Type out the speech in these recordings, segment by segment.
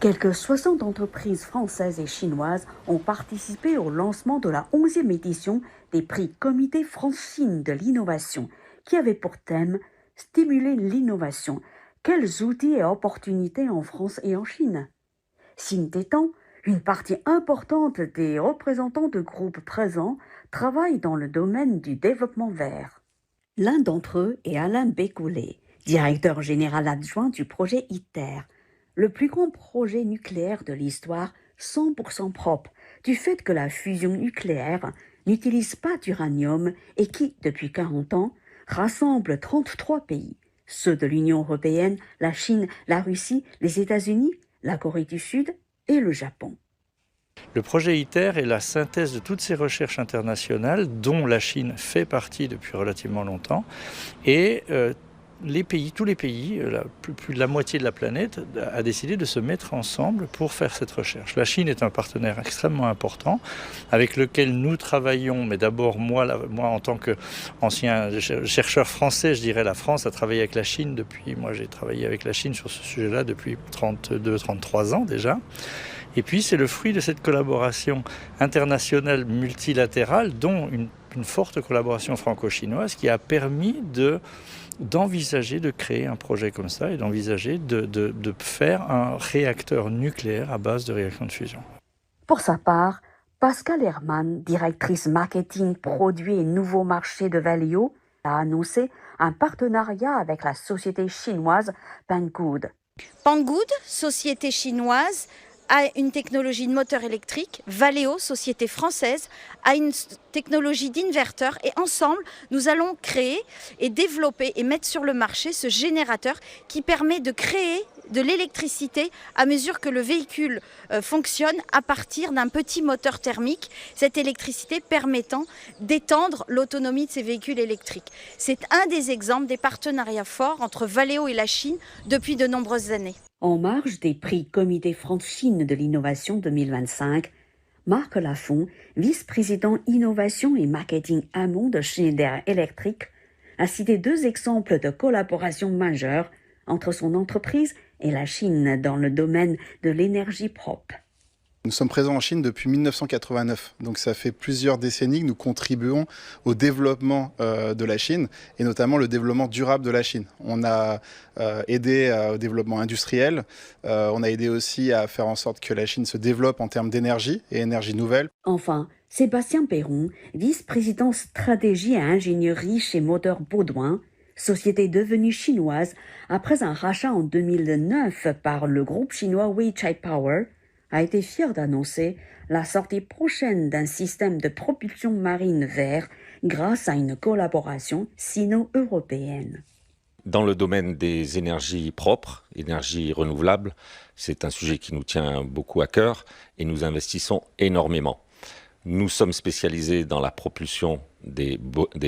Quelques 60 entreprises françaises et chinoises ont participé au lancement de la 11e édition des prix Comité France-Chine de l'innovation, qui avait pour thème « Stimuler l'innovation. Quels outils et opportunités en France et en Chine ?» Sintétant, une partie importante des représentants de groupes présents travaillent dans le domaine du développement vert. L'un d'entre eux est Alain Bécoulet, directeur général adjoint du projet ITER, le plus grand projet nucléaire de l'histoire 100% propre, du fait que la fusion nucléaire n'utilise pas d'uranium et qui, depuis 40 ans, rassemble 33 pays, ceux de l'Union européenne, la Chine, la Russie, les États-Unis, la Corée du Sud et le Japon. Le projet ITER est la synthèse de toutes ces recherches internationales dont la Chine fait partie depuis relativement longtemps et tous les pays, plus de la moitié de la planète, a décidé de se mettre ensemble pour faire cette recherche. La Chine est un partenaire extrêmement important avec lequel nous travaillons, mais d'abord moi en tant qu'ancien chercheur français, je dirais la France a travaillé avec la Chine moi j'ai travaillé avec la Chine sur ce sujet-là depuis 32-33 ans déjà. Et puis c'est le fruit de cette collaboration internationale multilatérale, dont une forte collaboration franco-chinoise qui a permis d'envisager de créer un projet comme ça et d'envisager de faire un réacteur nucléaire à base de réaction de fusion. Pour sa part, Pascal Hermann, directrice marketing, produits et nouveaux marchés de Valeo, a annoncé un partenariat avec la société chinoise Pangood. Pangood, société chinoise, a une technologie de moteur électrique. Valeo, société française, a une technologie d'inverteur. Et ensemble, nous allons créer et développer et mettre sur le marché ce générateur qui permet de créer de l'électricité à mesure que le véhicule fonctionne à partir d'un petit moteur thermique. Cette électricité permettant d'étendre l'autonomie de ces véhicules électriques. C'est un des exemples des partenariats forts entre Valeo et la Chine depuis de nombreuses années. En marge des prix Comité France-Chine de l'innovation 2025, Marc Lafont, vice-président innovation et marketing amont de Schneider Electric, a cité 2 exemples de collaboration majeure entre son entreprise et la Chine dans le domaine de l'énergie propre. Nous sommes présents en Chine depuis 1989, donc ça fait plusieurs décennies que nous contribuons au développement de la Chine et notamment le développement durable de la Chine. On a aidé au développement industriel, on a aidé aussi à faire en sorte que la Chine se développe en termes d'énergie et énergie nouvelle. Enfin, Sébastien Perron, vice-président stratégie et ingénierie chez Moteur Baudouin, société devenue chinoise après un rachat en 2009 par le groupe chinois Weichai Power, a été fier d'annoncer la sortie prochaine d'un système de propulsion marine vert grâce à une collaboration sino-européenne. Dans le domaine des énergies propres, énergies renouvelables, c'est un sujet qui nous tient beaucoup à cœur et nous investissons énormément. Nous sommes spécialisés dans la propulsion des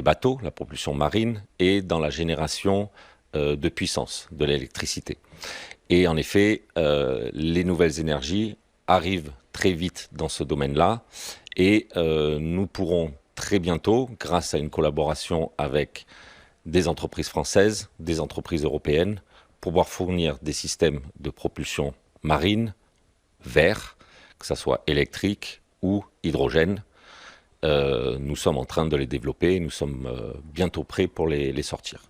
bateaux, la propulsion marine et dans la génération de puissance, de l'électricité. Et en effet, les nouvelles énergies arrivent très vite dans ce domaine-là et nous pourrons très bientôt, grâce à une collaboration avec des entreprises françaises, des entreprises européennes, pouvoir fournir des systèmes de propulsion marine, verts, que ce soit électrique ou hydrogène. Nous sommes en train de les développer et nous sommes bientôt prêts pour les sortir.